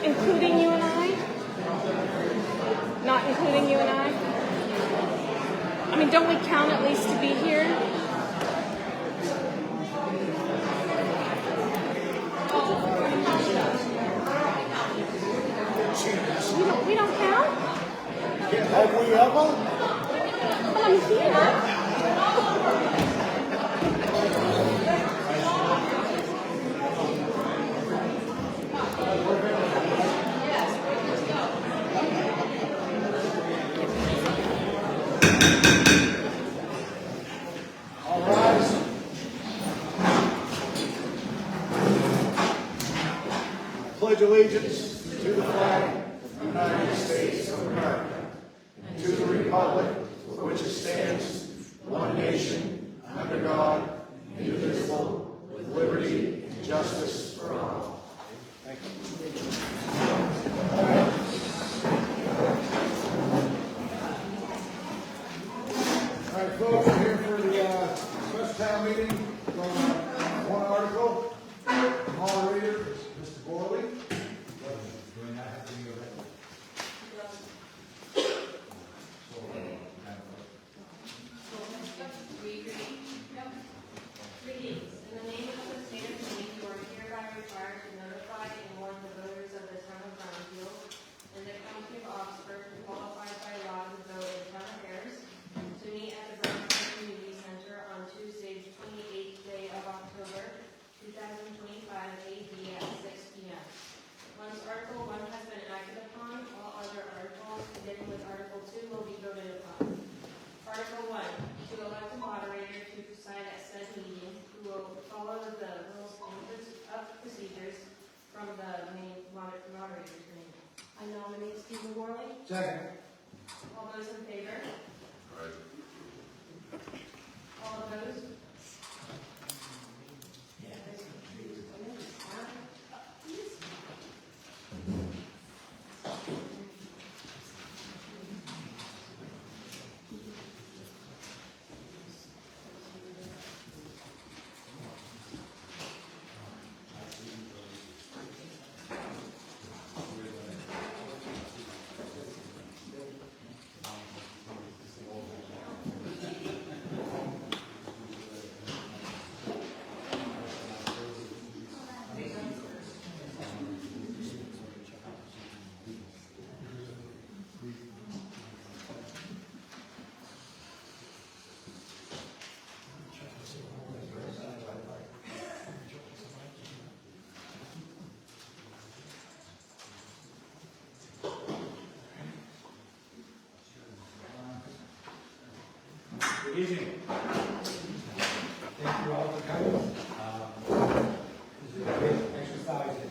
Including you and I? Not including you and I? I mean, don't we count at least to be here? We don't count? Have we ever? Well, I'm here. Pledge allegiance to the flag of the United States of America and to the republic for which it stands, one nation, under God, indivisible, with liberty and justice for all. Thank you. All right, folks, we're here for the special town meeting on one article. Moderator is Mr. Borley. Greetings. In the name of the state of Maine, you are hereby required to notify and warn the voters of the town of Brownfield and the county of Oxford who qualified by law to vote in town affairs to meet at the Brownfield Community Center on Tuesday, the 28th day of October, 2025 AD at 6 p.m. Once Article 1 has been acted upon, all other articles, beginning with Article 2, will be voted upon. Article 1, to elect a moderator to preside at said meeting who will follow the rules of procedures from the main moderator's name. I nominate Stephen Worley. Second. All those in favor? All opposed? Good evening. Thank you all for coming. This is a great exercise in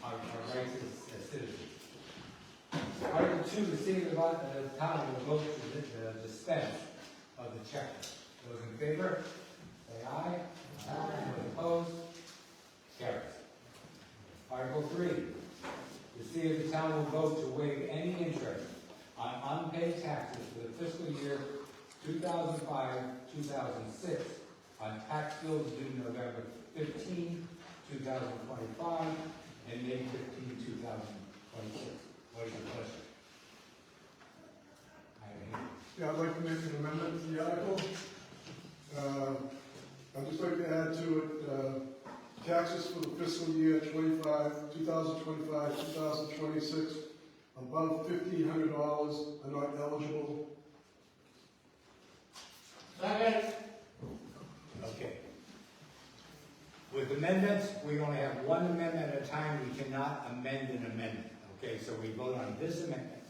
our rights as citizens. Article 2, the city of the town will vote to dispense of the check. Those in favor, say aye. Aye. Those opposed, carries. Article 3, the city of the town will vote to waive any interest on unpaid taxes for the fiscal year 2005-2006 on tax bills due November 15, 2025 and May 15, 2026. What is your pleasure? Yeah, I'd like to make an amendment to the article. I'd just like to add to it taxes for the fiscal year 2025, 2026 above $1,500 are not eligible. Okay. With amendments, we only have one amendment at a time. We cannot amend an amendment. Okay, so we vote on this amendment,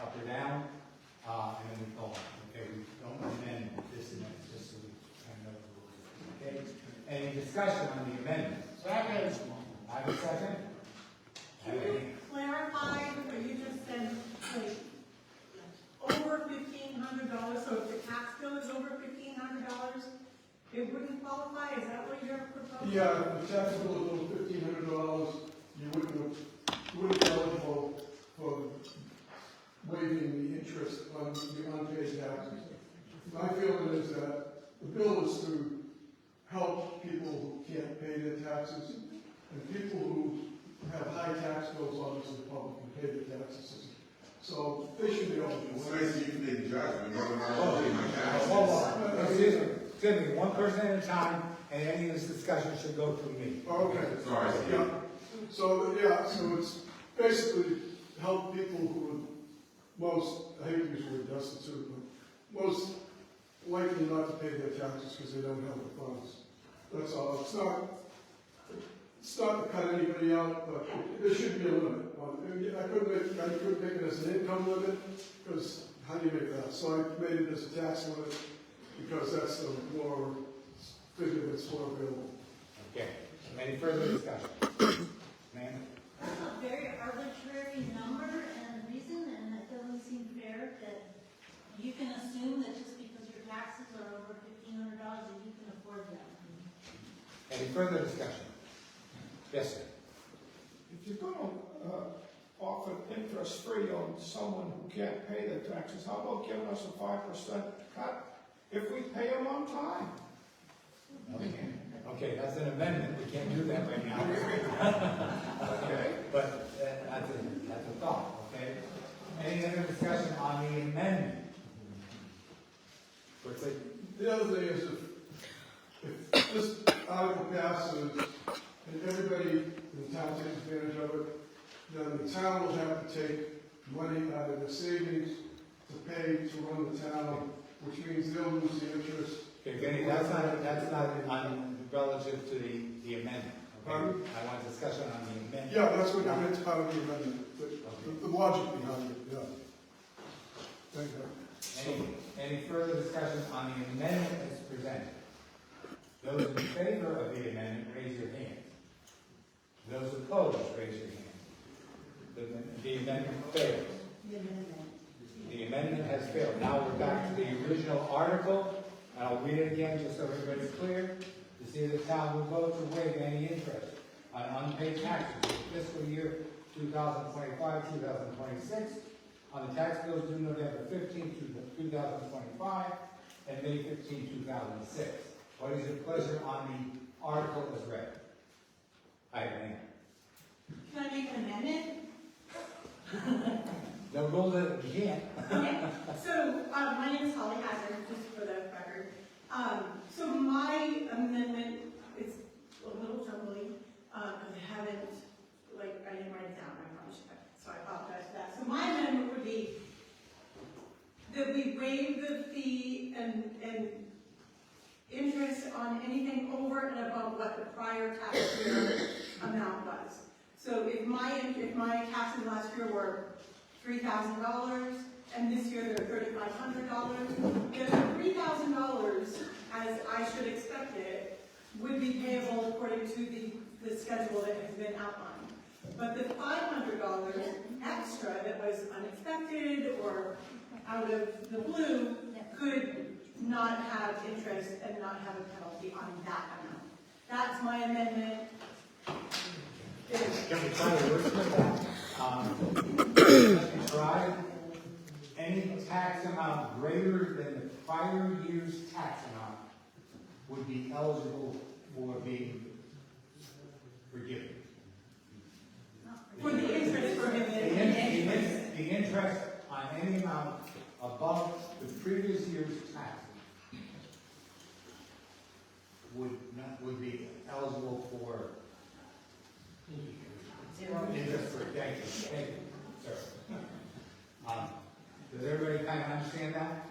up or down, and then we go on. Okay, we don't amend this amendment, just so we kind of know the rules. Okay, any discussion on the amendment? Second. I have a second. Can you clarify what you just said, like, over $1,500, so if the tax bill is over $1,500, it wouldn't qualify, is that what you're proposing? Yeah, if the tax bill is over $1,500, you wouldn't be eligible for waiving the interest on the unpaid taxes. My feeling is that the bill is to help people who can't pay their taxes, and people who have high tax bills, obviously, the public can pay their taxes. So they should be eligible. Well, nice you can make a judgment, whether or not to pay my taxes. Hold on. Excuse me, one person at a time, and any of this discussion should go through me. Okay. Sorry, Steve. Yeah. So it's basically help people who are most, I hate to use the word destitute, but most likely not to pay their taxes because they don't have the funds. That's all. It's not to cut anybody out, but there should be a limit. I couldn't make it as an income limit, because how do you make that? So I made it as a tax limit, because that's the more figure that's more available. Okay, any further discussion? Ma'am? That's a very arbitrary number and reason, and it doesn't seem fair that you can assume that just because your taxes are over $1,500 that you can afford that. Any further discussion? Yes, sir. If you're gonna offer interest-free on someone who can't pay their taxes, how about giving us a 5% cut if we pay them on time? Okay, that's an amendment, we can't do that right now. Okay, but that's a thought, okay? Any other discussion on the amendment? Quickly. The other thing is if this article passes and everybody in the town takes advantage of it, then the town will have to take money out of the savings to pay to run the town, which means they'll lose the interest. Okay, Vinny, that's not on relative to the amendment. Okay? Pardon? I want discussion on the amendment. Yeah, that's what I meant part of the amendment, the logic behind it, yeah. Thank you. Any further discussion on the amendment as presented? Those in favor of the amendment, raise your hand. Those opposed, raise your hand. The amendment fails. The amendment has failed. Now we're back to the original article. I'll read it again just so everybody's clear. To see the town will vote to waive any interest on unpaid taxes for fiscal year 2025, 2026 on the tax bills due November 15, 2025 and May 15, 2006. What is your pleasure on the article as read? I have an hand. Can I make an amendment? No rule that you can't. Okay, so, my name is Holly Hazard, just for the record. So my amendment is a little jumbly, because I haven't, I didn't write it down, I probably should have, so I apologize for that. So my amendment would be that we waive the fee and interest on anything over and above what the prior tax year amount was. So if my taxes last year were $3,000, and this year they're $3,500, then the $3,000, as I should expect it, would be payable according to the schedule that has been outlined. But the $500 extra that was unexpected or out of the blue could not have interest and not have a penalty on that amount. That's my amendment. Can we try to work with that? Let me try. Any tax amount greater than the prior year's tax amount would be eligible for being forgiven. For the interest forgiven. The interest on any amount above the previous year's tax would be eligible for interest for, thank you, sir. Does everybody kind of understand that?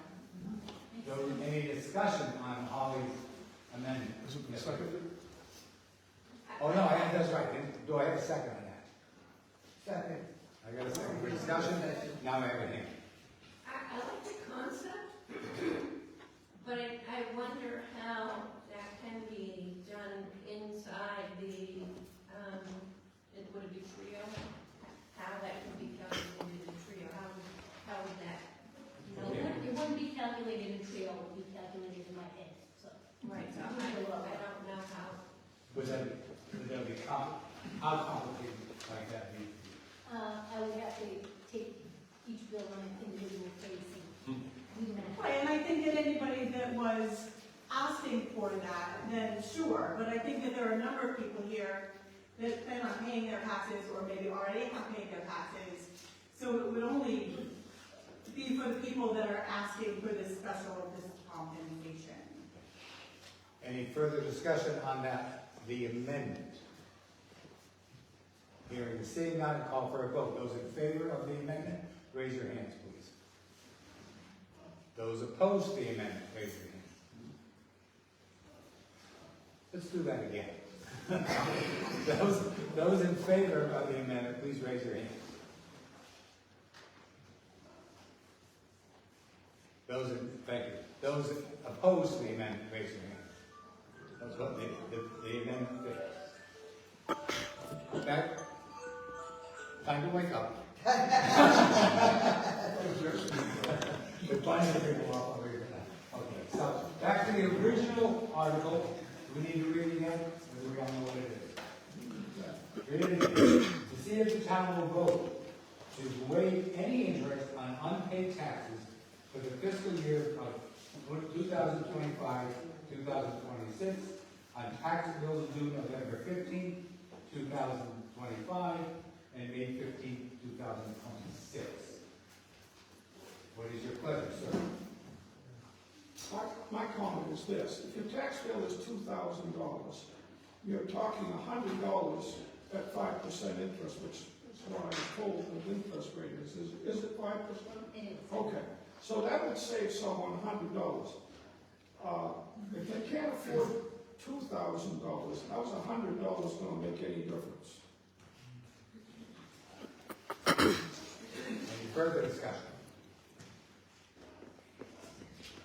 So any discussion on Holly's amendment? Yes, sir. Oh, no, that's right. Do I have a second on that? Second. I got a second for discussion. Now I have a hand. I like the concept, but I wonder how that can be done inside the, would it be trio? How that can be calculated in trio, how would that? It wouldn't be calculated in trio, it would be calculated in my head, so. Right, so I don't know how. Would that be how complicated like that be? I would have to take each bill on an individual case and do them. Right, and I think that anybody that was asking for that, then sure, but I think that there are a number of people here that plan on paying their taxes, or maybe already have paid their taxes, so it would only be for the people that are asking for this special, this compensation. Any further discussion on that, the amendment? Hearing and seeing none, call for a vote. Those in favor of the amendment, raise your hands, please. Those opposed to the amendment, raise your hands. Let's do that again. Those in favor of the amendment, please raise your hands. Thank you. Those opposed to the amendment, raise your hand. That's what the amendment did. Back. Time to wake up. We're plenty of people off over here. Okay, so back to the original article. Do we need to read it again? Or do we all know what it is? Read it again. To see if the town will vote to waive any interest on unpaid taxes for the fiscal year of 2025, 2026, on tax bills due November 15, 2025, and May 15, 2026. What is your pleasure, sir? My comment is this: if your tax bill is $2,000, you're talking $100 at 5% interest, which is what I was told the interest rate is. Is it 5%? It is. Okay, so that would save someone $100. If they can't afford $2,000, how's $100 going to make any difference? Any further discussion?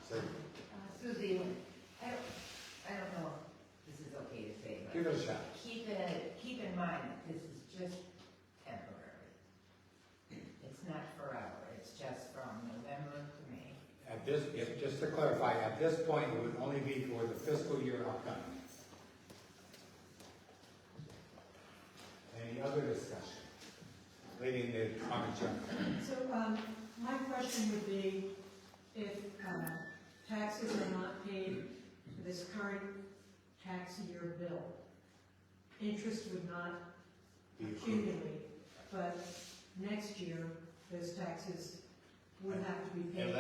Sir, Susie, I don't know if this is okay to say, give but it a shot. keep in mind that this is just temporary. It's not forever, it's just from November to May. At this, just to clarify, at this point, it would only be for the fiscal year upcoming. Any other discussion? Leading the Congress. So, my question would be, if taxes are not paid for this current tax year bill, interest would not accumulate, but next year, those taxes would have to be paid.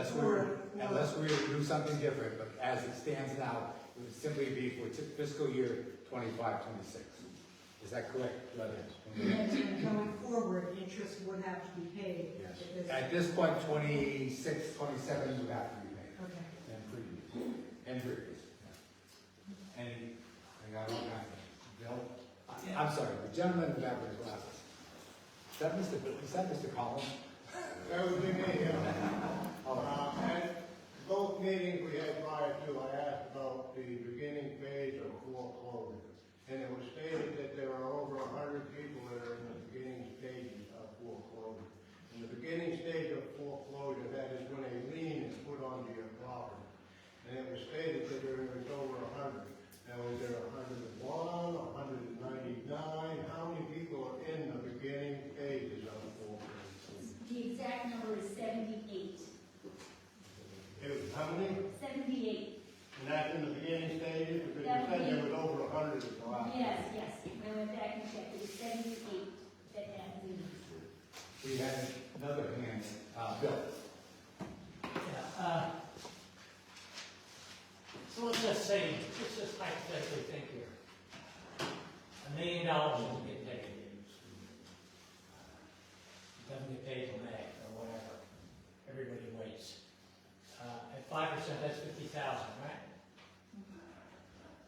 Unless we do something different, but as it stands now, it would simply be for fiscal year 25, 26. Is that correct? And going forward, interest would have to be paid. Yes. if this- At this point, 26, 27 would have to be made. Okay. And previous. Yeah. Any, I got all kinds of, Bill? I'm sorry, the gentleman in the back with his glasses. Is that Mr. Collins? That would be me, at both meetings we had prior to, I asked about the beginning page of foreclosure. And it was stated that there are over 100 people that are in the beginning stages of foreclosure. In the beginning stage of foreclosure, that is when a lien is put onto your property. And it was stated that there was over 100. Now, is there 101, 199? How many people are in the beginning stages of foreclosure? The exact number is 78. It was how many? 78. And that's in the beginning stages, because you said there was over 100 at the last. Yes, yes. I went back and checked. It was 78 that had liens. We had another hand, Bill. Yeah, so let's just hypothetically think here. $1 million doesn't get paid. Doesn't get paid till May or whatever. Everybody that's 50,000, right?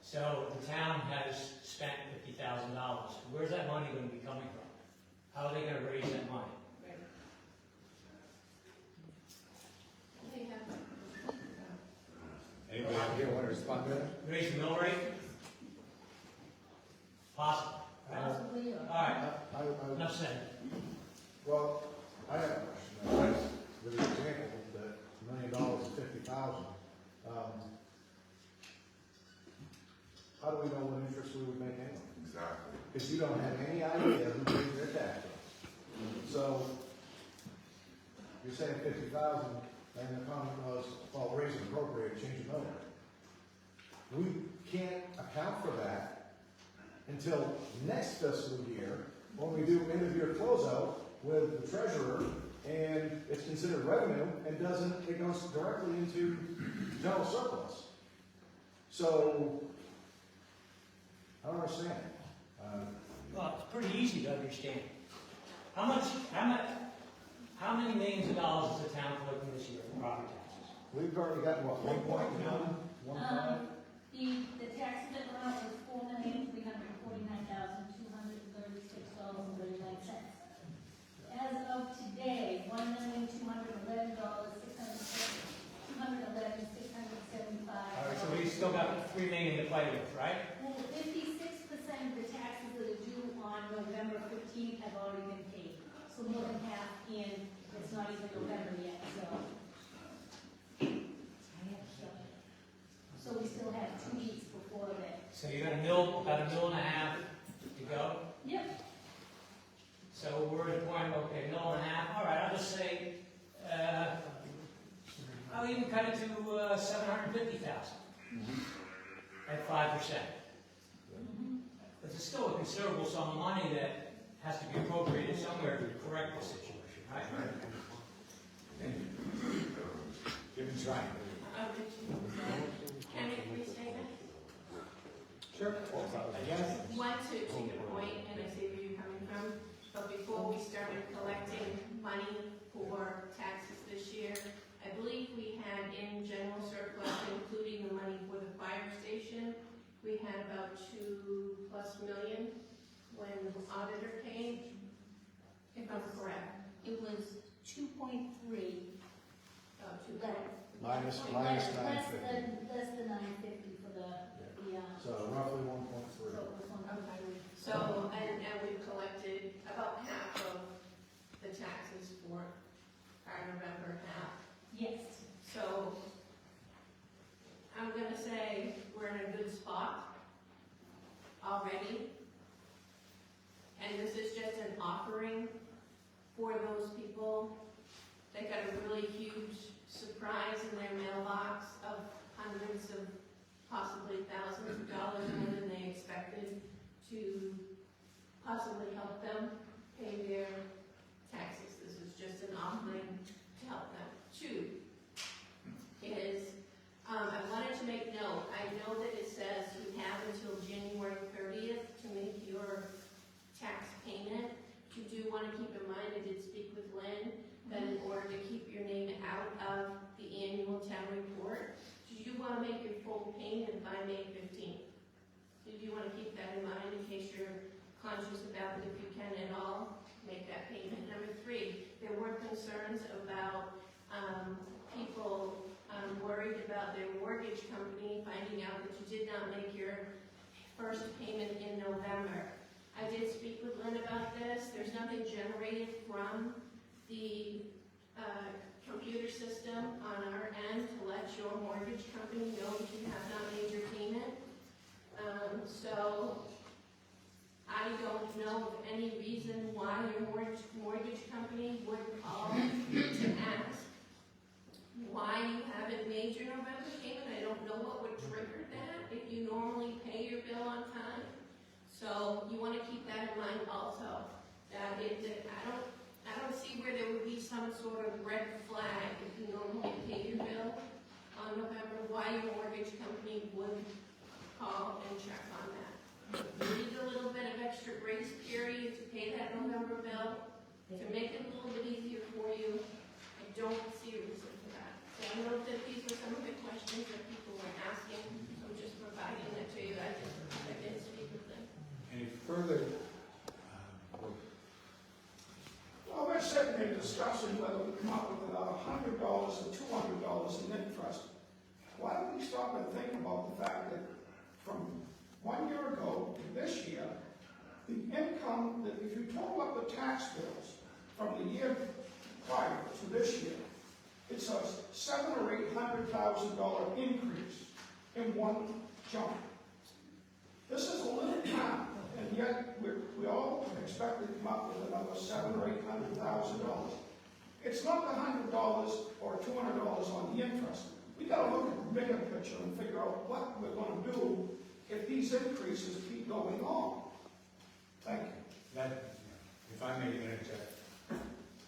So the town has spent $50,000. Where's that money gonna be coming from? How are they gonna raise that money? Anybody here want to respond to that? Raise the mill rate? Possible. Right? Possibly, or. All right, I- enough said. Well, I have a question. With the example that $1 million is 50,000, how do we know what interest we would make anyway? Exactly. Because you don't have any idea who pays their taxes. So, you're saying 50,000, and the comment was, well, raise and appropriate, change the number. We can't account for that until next fiscal year, when we do end of year closeout with the treasurer, and it's considered revenue, and it goes directly into general surplus. So, I don't understand. Well, it's pretty easy to understand. How many millions of dollars is the town collecting this year for property taxes? We've already got, what, 1.1, 1.5? The tax that went out was $4,349,236.39. As of today, $1,211,675. All right, so we still got 3 million to play with, right? Well, 56% of the taxes that are due on November 15th have already been paid. So more than half in, it's not even November yet, so. So we still have 2 weeks before that. So you got about a mill and a half to go? Yep. So we're at a point, okay, mill and a half, all right, I'll just say, I'll even cut it to 750,000 at 5%. But it's still a considerable sum of money that has to be appropriated somewhere to correct the situation, right? Give it a try. Can I restate it? Sure. One, to your point, and I see where you're coming from, but before we started collecting money for taxes this year, I believe we had in general surplus, including the money for the fire station, we had about $2+ million when the auditor came, if I'm correct. It was 2.3. Oh, two Minus Less 950. than 950 for the. So roughly 1.3. So it was 1.3. So, and we've collected about half of the taxes for our November half. Yes. So, I'm gonna say we're in a good spot already. And this is just an offering for those people that got a really huge surprise in their mailbox of hundreds of, possibly thousands of dollars more than they expected to possibly help them pay their taxes. This is just an offering to help them. Two is, I wanted to make note, I know that it says you have until January 30th to make your tax payment. You do want to keep in mind, I did speak with Lynn, that in order to keep your name out of the annual town report, you want to make your full payment by May 15th. So you want to keep that in mind in case you're conscious about it, if you can at all, make that payment. Number three, there were concerns about people worried about their mortgage company finding out that you did not make your first payment in November. I did speak with Lynn about this. There's nothing generated from the computer system on our end to let your mortgage company know that you have not made your payment. So I don't know of any reason why your mortgage company would call to ask why you haven't made your November payment. I don't know what would trigger that if you normally pay your bill on time. So you want to keep that in mind also. That I don't see where there would be some sort of red flag if you normally pay your bill on November, why your mortgage company would call and check on that. You need a little bit of extra grace period to pay that November bill, to make it a little bit easier for you. I don't don't see a reason for that. So I know that these were some of the questions that people were asking, I'm just providing it to you, I didn't speak with them. Any further? Well, we're sitting here discussing whether we come up with another $100 or $200 in interest. Why don't we stop and think about the fact that from 1 year ago to this year, the income that if you total up the tax bills from the year prior to this year, it's a $700,000 or $800,000 increase in one jump. This is a little town, and yet we all expect to come up with another $700,000 or $800,000. It's not the $100 or $200 on the interest. We got to look at the bigger picture and figure out what we're going to do if these increases keep going on. Thank you. That, if I may interject,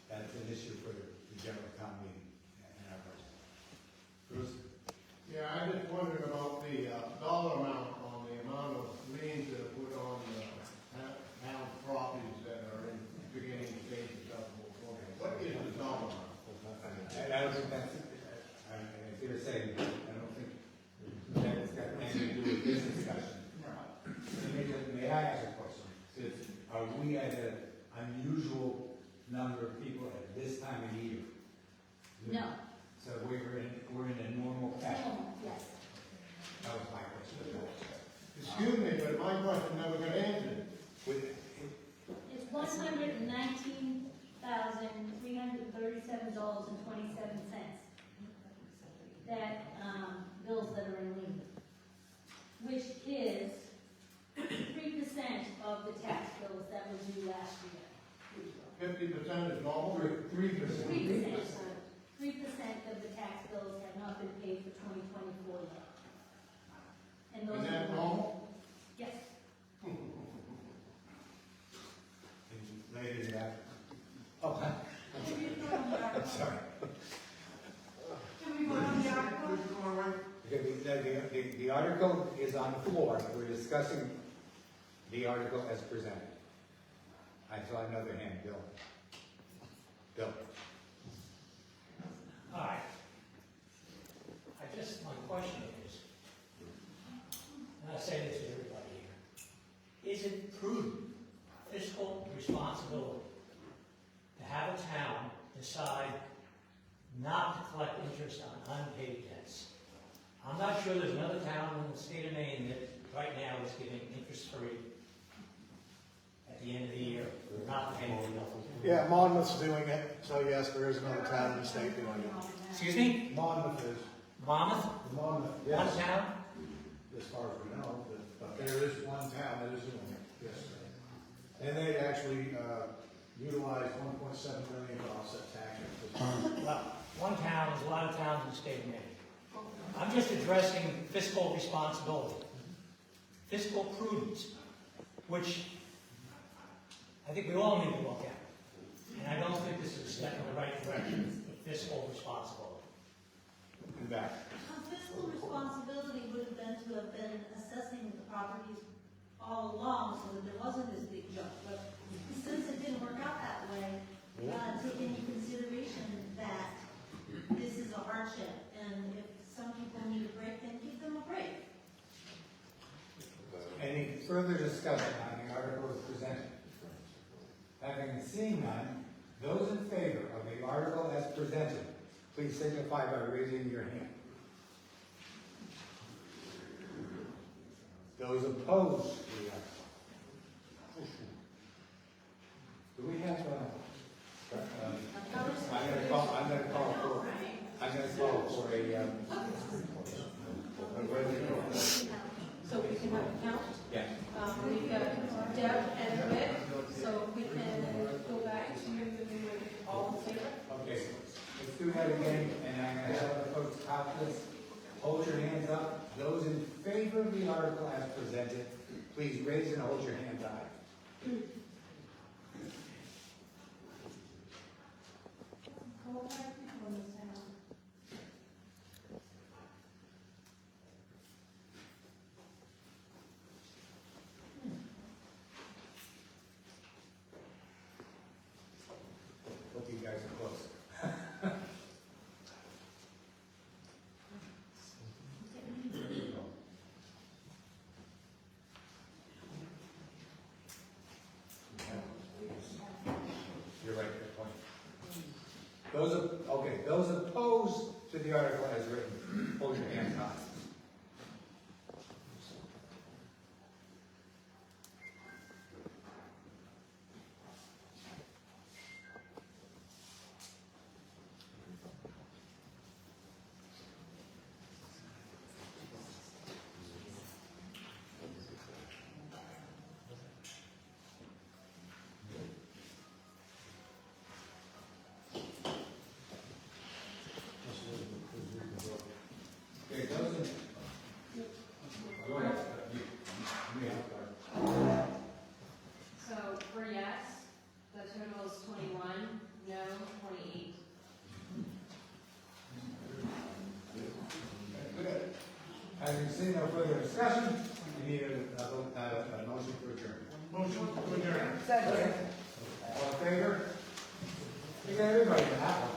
that's an issue for the general town meeting and our budget. Bruce? Yeah, I just wondered about the dollar amount on the amount of liens that are put on town properties that are in beginning stages of the foreclosure. What is the dollar amount? I don't think that's, as you were saying, I don't think that's got anything to do with this discussion. May I ask a question? Are we at an unusual number of people at this time of year? No. So we're in a normal fashion? Yes. That was my question. Excuse me, but my question never got answered. It's $119,337.27. That, bills that are in lien, which is 3% of the tax bills that were due last year. 50% is normal? 3%. 3%. 3% of the tax bills have not been paid for 2024 yet. And those Is that are normal? Yes. Later that. Oh, I'm sorry. Can we vote on the article? The article is on the floor. We're discussing the article as presented. I saw another hand, Bill. Bill. All right. My question is, and I say this to everybody here, is it prudent fiscal responsibility to have a town decide not to collect interest on unpaid debts? I'm not sure there's another town in the state of Maine that right now is giving interest-free at the end of the year, not paying the bill. Yeah, Monmouth's doing it, so yes, there is another town in the state doing it. Excuse me? Monmouth is. Monmouth? Monmouth, One yes. town? As far as we know, but there is one town that is doing it, yes. And they actually utilized $1.7 million to offset taxes. Well, one town, there's a lot of towns in the state of Maine. I'm just addressing fiscal responsibility, fiscal prudence, which I think we all need to look at. And I don't think this is a step in the right direction of fiscal responsibility. In fact, Fiscal responsibility would have been to have been assessing the properties all along so that there wasn't this big jump. But since it didn't work out that way, take into consideration that this is a hardship. And if some people need a break, then give them a break. any further discussion on the article as presented? Having seen none, those in favor of the article as presented, please signify by raising your hand. Those opposed to the article? Do we have I'm going to call for a So we can have a count. yeah. We've got Deb and Whit, so we can go back to all in favor. Okay, let's do that again, and I'm going to have the folks count this. Hold your hands up. Those in favor of the article as presented, please raise and hold your hands high. Hope you guys are close. Those opposed to the article as written, hold your hand high. Okay, those in, go ahead. So for yes, the total is 21, no, 28. Good. Having seen no further discussion, we need a motion to adjourn. Motion to adjourn. All in favor? You got everybody in that one.